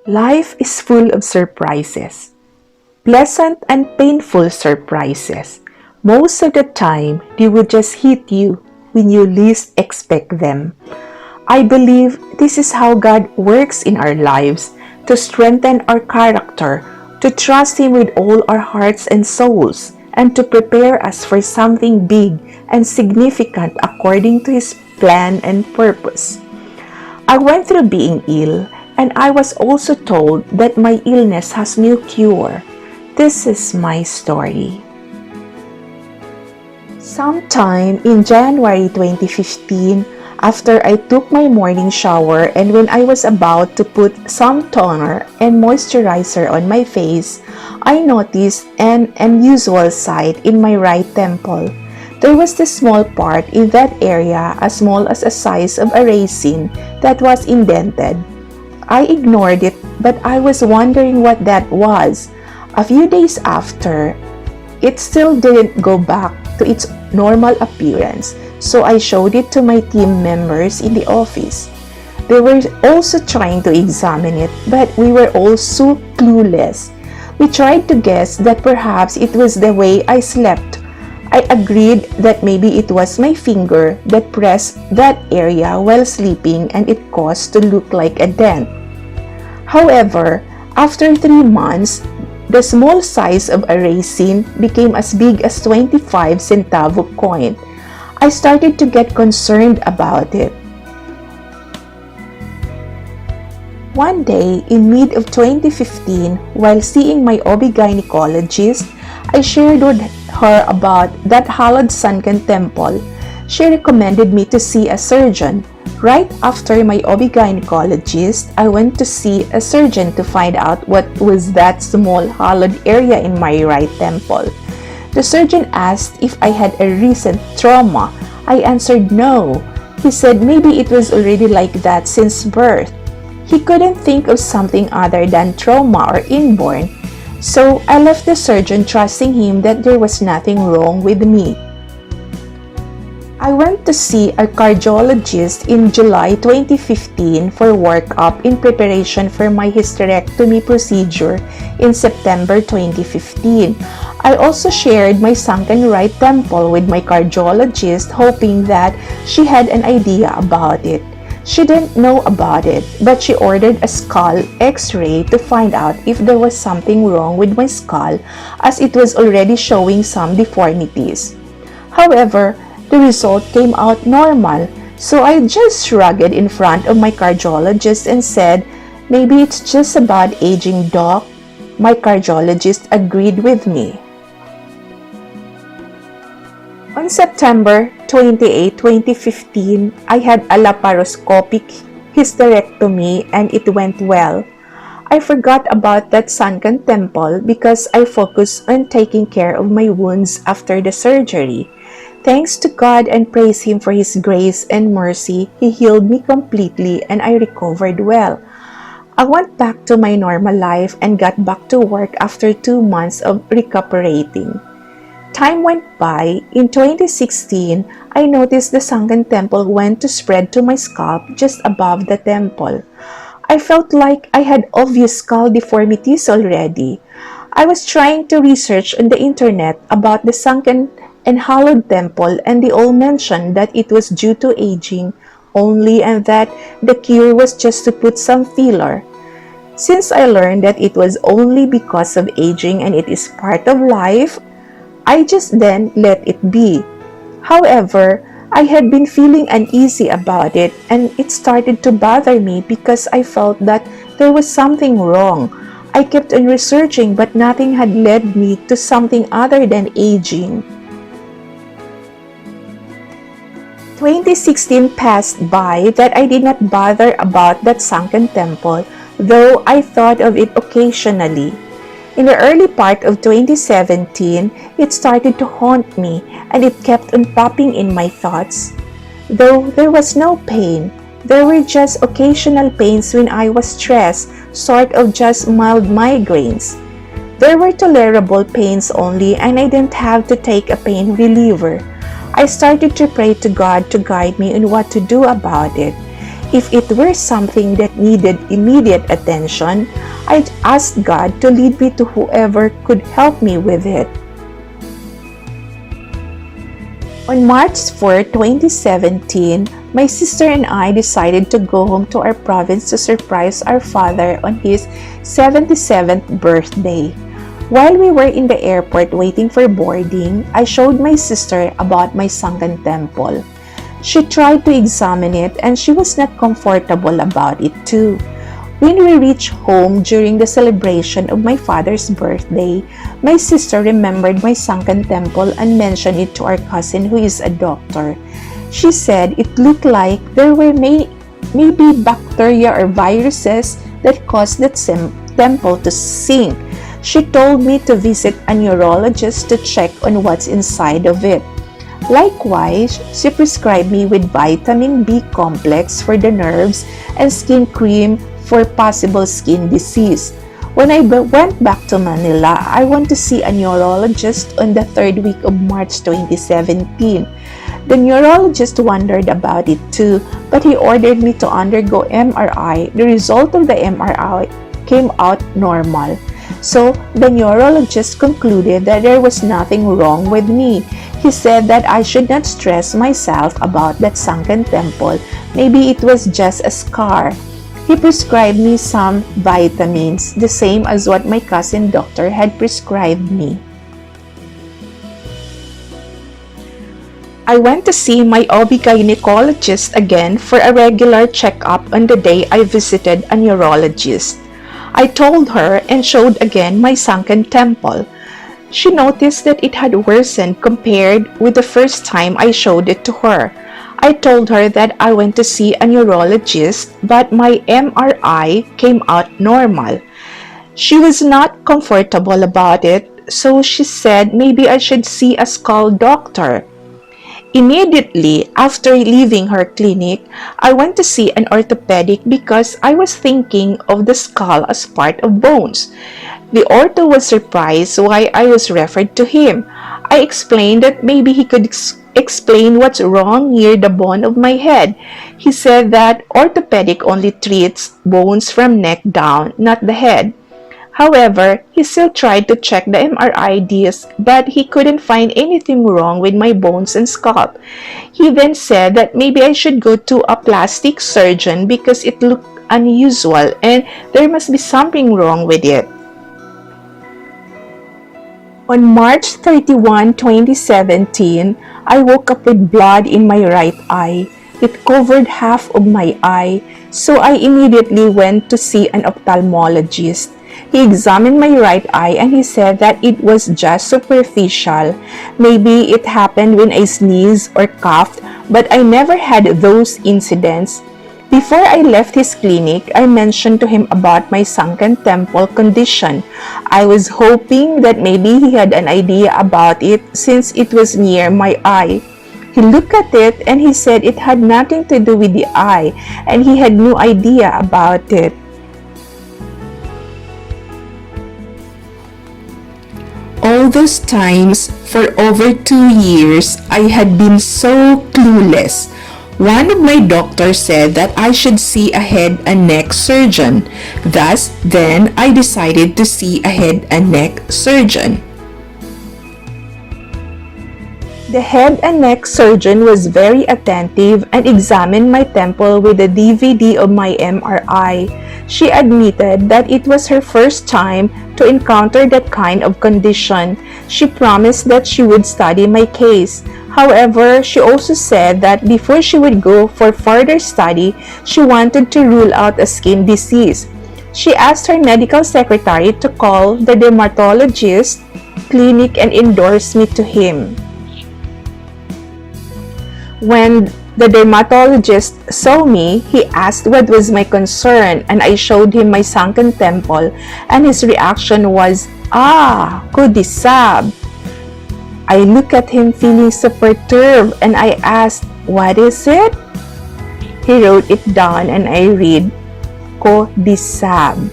Life is full of surprises, pleasant and painful surprises. Most of the time, they will just hit you when you least expect them. I believe this is how God works in our lives to strengthen our character, to trust Him with all our hearts and souls, and to prepare us for something big and significant according to His plan and purpose. I went through being ill, and I was also told that my illness has no cure. This is my story. Sometime in January 2015, after I took my morning shower and when I was about to put some toner and moisturizer on my face, I noticed an unusual sight in my right temple. There was this small part in that area as small as the size of a raisin that was indented. I ignored it, but I was wondering what that was. A few days after, it still didn't go back to its normal appearance, so I showed it to my team members in the office. They were also trying to examine it, but we were all so clueless. We tried to guess that perhaps it was the way I slept. I agreed that maybe it was my finger that pressed that area while sleeping and it caused to look like a dent. However, after 3 months, the small size of a raisin became as big as 25 centavo coin. I started to get concerned about it. One day in mid of 2015, while seeing my OB-gynecologist, I shared with her about that hallowed sunken temple. She recommended me to see a surgeon. Right after my OB-gynecologist, I went to see a surgeon to find out what was that small hollowed area in my right temple. The surgeon asked if I had a recent trauma. I answered no. He said maybe it was already like that since birth. He couldn't think of something other than trauma or inborn. So I left the surgeon trusting him that there was nothing wrong with me. I went to see a cardiologist in July 2015 for workup in preparation for my hysterectomy procedure in September 2015. I also shared my sunken right temple with my cardiologist, hoping that she had an idea about it. She didn't know about it, but she ordered a skull x-ray to find out if there was something wrong with my skull, as it was already showing some deformities. However, the result came out normal, so I just shrugged in front of my cardiologist and said, maybe it's just about aging, doc. My cardiologist agreed with me. On September 28, 2015, I had a laparoscopic hysterectomy and it went well. I forgot about that sunken temple because I focused on taking care of my wounds after the surgery. Thanks to God and praise Him for His grace and mercy, He healed me completely and I recovered well. I went back to my normal life and got back to work after 2 months of recuperating. Time went by. In 2016, I noticed the sunken temple went to spread to my scalp just above the temple. I felt like I had obvious skull deformities already. I was trying to research on the internet about the sunken and hollowed temple, and they all mentioned that it was due to aging only and that the cure was just to put some filler. Since I learned that it was only because of aging and it is part of life, I just then let it be. However, I had been feeling uneasy about it and it started to bother me because I felt that there was something wrong. I kept on researching but nothing had led me to something other than aging. 2016 passed by that I did not bother about that sunken temple, though I thought of it occasionally. In the early part of 2017, it started to haunt me and it kept on popping in my thoughts. Though there was no pain, there were just occasional pains when I was stressed, sort of just mild migraines. There were tolerable pains only and I didn't have to take a pain reliever. I started to pray to God to guide me on what to do about it. If it were something that needed immediate attention, I asked God to lead me to whoever could help me with it. On March 4, 2017, my sister and I decided to go home to our province to surprise our father on his 77th birthday. While we were in the airport waiting for boarding, I showed my sister about my sunken temple. She tried to examine it and she was not comfortable about it too. When we reached home during the celebration of my father's birthday, my sister remembered my sunken temple and mentioned it to our cousin who is a doctor. She said it looked like there were maybe bacteria or viruses that caused the temple to sink. She told me to visit a neurologist to check on what's inside of it. Likewise, she prescribed me with vitamin B complex for the nerves and skin cream for possible skin disease. When I went back to Manila, I went to see a neurologist on the third week of March 2017. The neurologist wondered about it too, but he ordered me to undergo MRI. The result of the MRI came out normal. So, the neurologist concluded that there was nothing wrong with me. He said that I should not stress myself about that sunken temple. Maybe it was just a scar. He prescribed me some vitamins, the same as what my cousin doctor had prescribed me. I went to see my OB-gynecologist again for a regular checkup on the day I visited a neurologist. I told her and showed again my sunken temple. She noticed that it had worsened compared with the first time I showed it to her. I told her that I went to see a neurologist, but my MRI came out normal. She was not comfortable about it, so she said maybe I should see a skull doctor. Immediately after leaving her clinic, I went to see an orthopedic because I was thinking of the skull as part of bones. The ortho was surprised why I was referred to him. I explained that maybe he could explain what's wrong near the bone of my head. He said that orthopedic only treats bones from neck down, not the head. However, he still tried to check the MRI disc, but he couldn't find anything wrong with my bones and scalp. He then said that maybe I should go to a plastic surgeon because it looked unusual and there must be something wrong with it. On March 31, 2017, I woke up with blood in my right eye. It covered half of my eye, so I immediately went to see an ophthalmologist. He examined my right eye and he said that it was just superficial. Maybe it happened when I sneezed or coughed, but I never had those incidents. Before I left his clinic, I mentioned to him about my sunken temple condition. I was hoping that maybe he had an idea about it since it was near my eye. He looked at it and he said it had nothing to do with the eye and he had no idea about it. All those times, for over 2 years, I had been so clueless. One of my doctors said that I should see a head and neck surgeon. Thus, then I decided to see a head and neck surgeon. The head and neck surgeon was very attentive and examined my temple with a DVD of my MRI. She admitted that it was her first time to encounter that kind of condition. She promised that she would study my case. However, she also said that before she would go for further study, she wanted to rule out a skin disease. She asked her medical secretary to call the dermatologist clinic and endorse me to him. When the dermatologist saw me, he asked what was my concern and I showed him my sunken temple and his reaction was, Coup de Sabre. I looked at him feeling so perturbed and I asked, what is it? He wrote it down and I read, Coup de Sabre.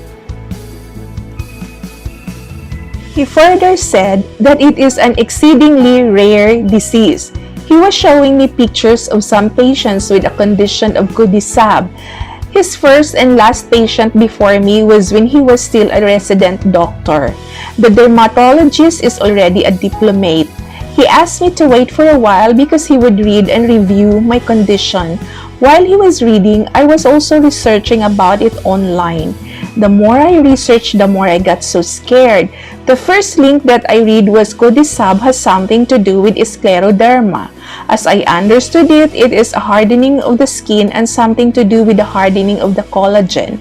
He further said that it is an exceedingly rare disease. He was showing me pictures of some patients with a condition of Coup de Sabre. His first and last patient before me was when he was still a resident doctor. The dermatologist is already a diplomate. He asked me to wait for a while because he would read and review my condition. While he was reading, I was also researching about it online. The more I researched, the more I got so scared. The first link that I read was Coup de Sabre has something to do with scleroderma. As I understood it, it is a hardening of the skin and something to do with the hardening of the collagen.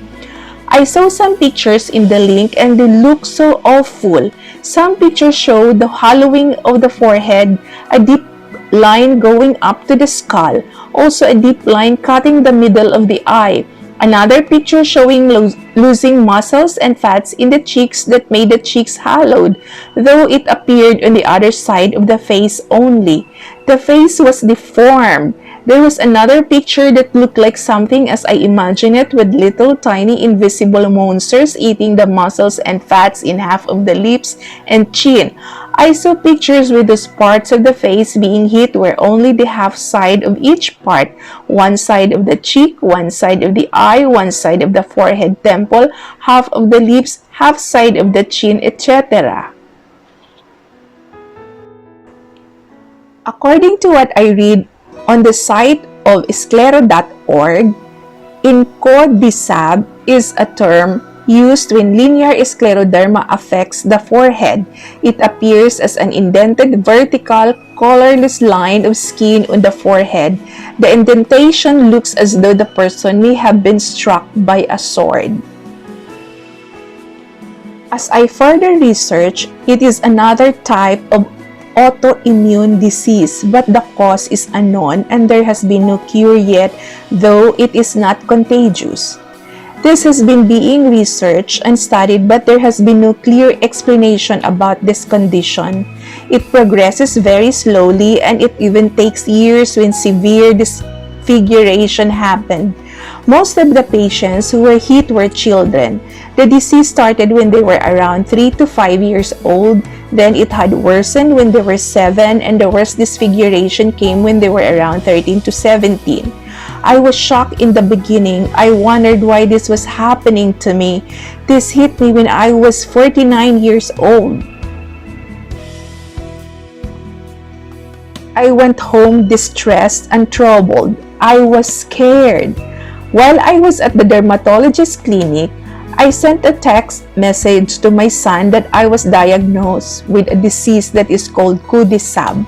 I saw some pictures in the link and they look so awful. Some pictures show the hollowing of the forehead, a deep line going up to the skull, also a deep line cutting the middle of the eye. Another picture showing losing muscles and fats in the cheeks that made the cheeks hollowed, though it appeared on the other side of the face only. The face was deformed. There was another picture that looked like something as I imagine it, with little tiny invisible monsters eating the muscles and fats in half of the lips and chin. I saw pictures with those parts of the face being hit where only the half side of each part, one side of the cheek, one side of the eye, one side of the forehead temple, half of the lips, half side of the chin, etc. According to what I read on the site of sclero.org, in Coup de Sabre is a term used when linear scleroderma affects the forehead. It appears as an indented vertical, colorless line of skin on the forehead. The indentation looks as though the person may have been struck by a sword. As I further research, it is another type of autoimmune disease, but the cause is unknown and there has been no cure yet, though it is not contagious. This has been being researched and studied, but there has been no clear explanation about this condition. It progresses very slowly and it even takes years when severe disfiguration happened. Most of the patients who were hit were children. The disease started when they were around 3 to 5 years old, then it had worsened when they were 7, and the worst disfiguration came when they were around 13 to 17. I was shocked in the beginning. I wondered why this was happening to me. This hit me when I was 49 years old. I went home distressed and troubled. I was scared. While I was at the dermatologist clinic, I sent a text message to my son that I was diagnosed with a disease that is called Coup de Sabre.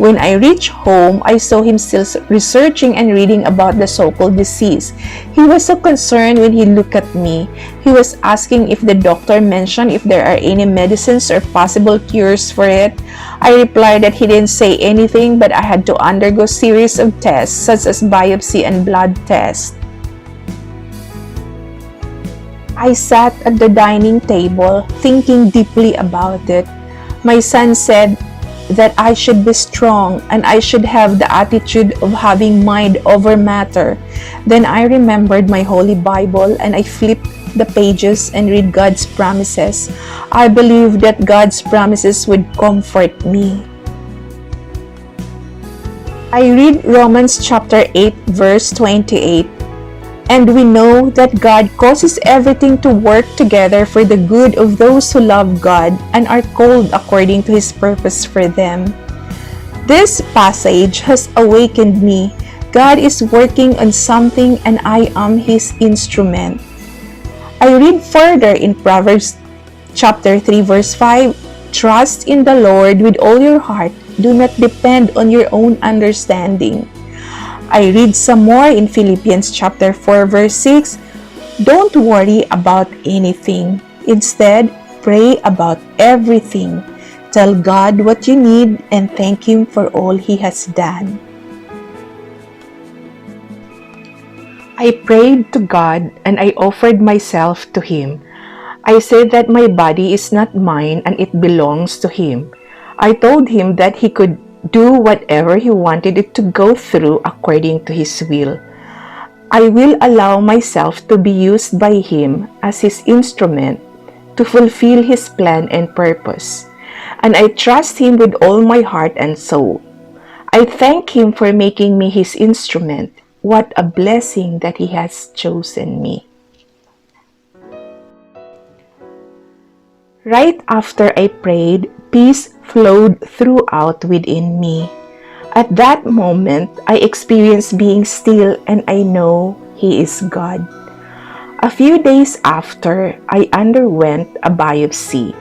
When I reached home, I saw him still researching and reading about the so-called disease. He was so concerned when he looked at me. He was asking if the doctor mentioned if there are any medicines or possible cures for it. I replied that he didn't say anything, but I had to undergo a series of tests such as biopsy and blood tests. I sat at the dining table thinking deeply about it. My son said that I should be strong and I should have the attitude of having mind over matter. Then I remembered my Holy Bible and I flipped the pages and read God's promises. I believed that God's promises would comfort me. I read Romans chapter 8 verse 28. And we know that God causes everything to work together for the good of those who love God and are called according to His purpose for them. This passage has awakened me. God is working on something and I am His instrument. I read further in Proverbs chapter 3 verse 5, Trust in the Lord with all your heart. Do not depend on your own understanding. I read some more in Philippians chapter 4 verse 6. Don't worry about anything. Instead, pray about everything. Tell God what you need and thank Him for all He has done. I prayed to God and I offered myself to Him. I said that my body is not mine and it belongs to Him. I told Him that He could do whatever He wanted it to go through according to His will. I will allow myself to be used by Him as His instrument to fulfill His plan and purpose. And I trust Him with all my heart and soul. I thank Him for making me His instrument. what a blessing that He has chosen me. Right after I prayed, peace flowed throughout within me. At that moment, I experienced being still and I know He is God. A few days after, I underwent a biopsy.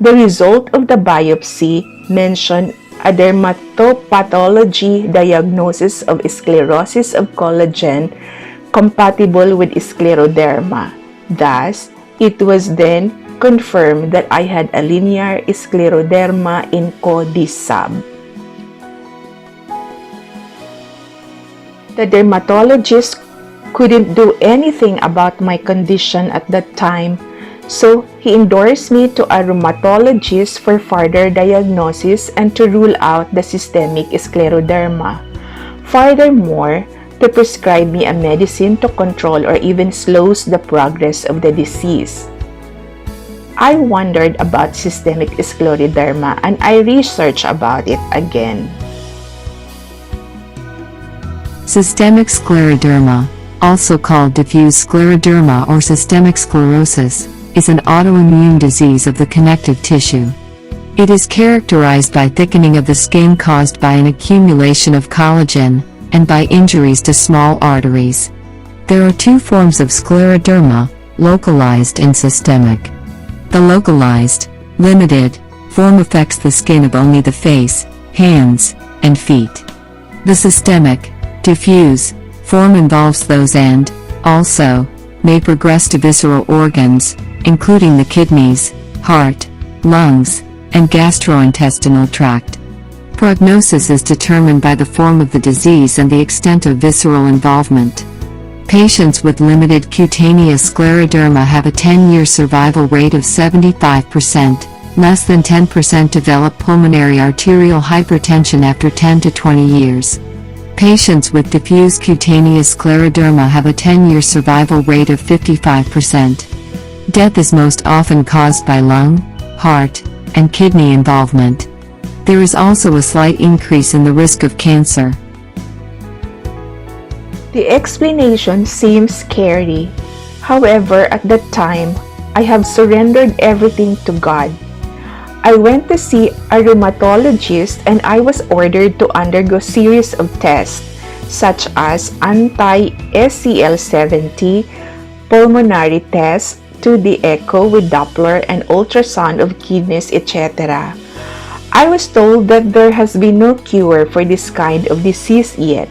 The result of the biopsy mentioned a dermatopathology diagnosis of sclerosis of collagen compatible with scleroderma. Thus, it was then confirmed that I had a linear scleroderma in Coup de Sabre. The dermatologist couldn't do anything about my condition at that time, so he endorsed me to a rheumatologist for further diagnosis and to rule out the systemic scleroderma. Furthermore, to prescribe me a medicine to control or even slows the progress of the disease. I wondered about systemic scleroderma and I researched about it again. Systemic scleroderma, also called diffuse scleroderma or systemic sclerosis, is an autoimmune disease of the connective tissue. It is characterized by thickening of the skin caused by an accumulation of collagen, and by injuries to small arteries. There are two forms of scleroderma, localized and systemic. The localized, limited, form affects the skin of only the face, hands, and feet. The systemic, diffuse, form involves those and, also, may progress to visceral organs, including the kidneys, heart, lungs, and gastrointestinal tract. Prognosis is determined by the form of the disease and the extent of visceral involvement. Patients with limited cutaneous scleroderma have a 10-year survival rate of 75%, less than 10% develop pulmonary arterial hypertension after 10 to 20 years. Patients with diffuse cutaneous scleroderma have a 10-year survival rate of 55%. Death is most often caused by lung, heart, and kidney involvement. There is also a slight increase in the risk of cancer. The explanation seems scary. However, at that time, I have surrendered everything to God. I went to see a rheumatologist and I was ordered to undergo series of tests such as anti-SCL70, pulmonary tests, 2D echo with Doppler and ultrasound of kidneys, etc. I was told that there has been no cure for this kind of disease yet.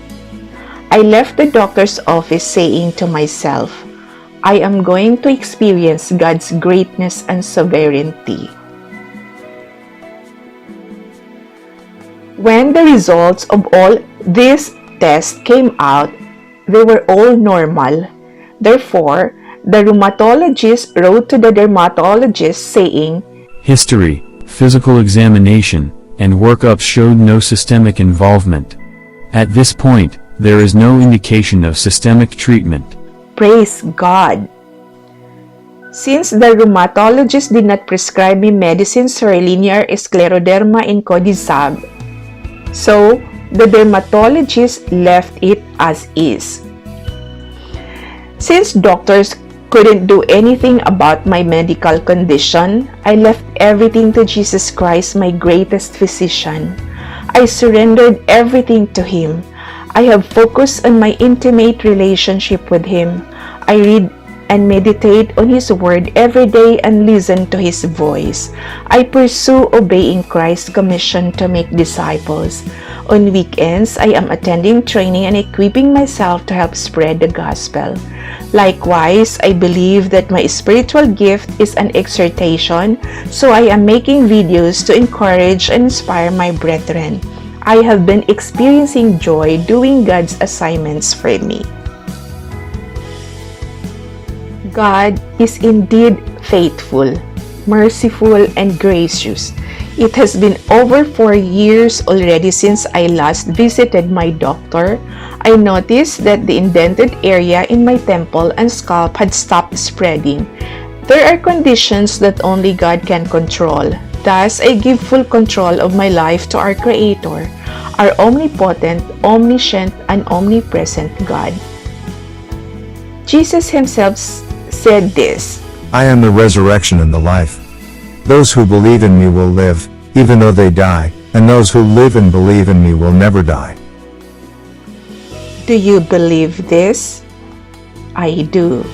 I left the doctor's office saying to myself, I am going to experience God's greatness and sovereignty. When the results of all these tests came out, they were all normal. Therefore, the rheumatologist wrote to the dermatologist saying, History, physical examination, and workup showed no systemic involvement. At this point, there is no indication of systemic treatment. Praise God! Since the rheumatologist did not prescribe me medicines for linear scleroderma in Coup de Sabre, so the dermatologist left it as is. Since doctors couldn't do anything about my medical condition, I left everything to Jesus Christ, my greatest physician. I surrendered everything to Him. I have focused on my intimate relationship with Him. I read and meditate on His Word every day and listen to His voice. I pursue obeying Christ's commission to make disciples. On weekends, I am attending training and equipping myself to help spread the gospel. Likewise, I believe that my spiritual gift is an exhortation, so I am making videos to encourage and inspire my brethren. I have been experiencing joy doing God's assignments for me. God is indeed faithful, merciful, and gracious. It has been over 4 years already since I last visited my doctor. I noticed that the indented area in my temple and scalp had stopped spreading. There are conditions that only God can control. Thus, I give full control of my life to our Creator. our omnipotent, omniscient, and omnipresent God. Jesus himself said this, I am the resurrection and the life. Those who believe in me will live, even though they die, and those who live and believe in me will never die. Do you believe this? I do.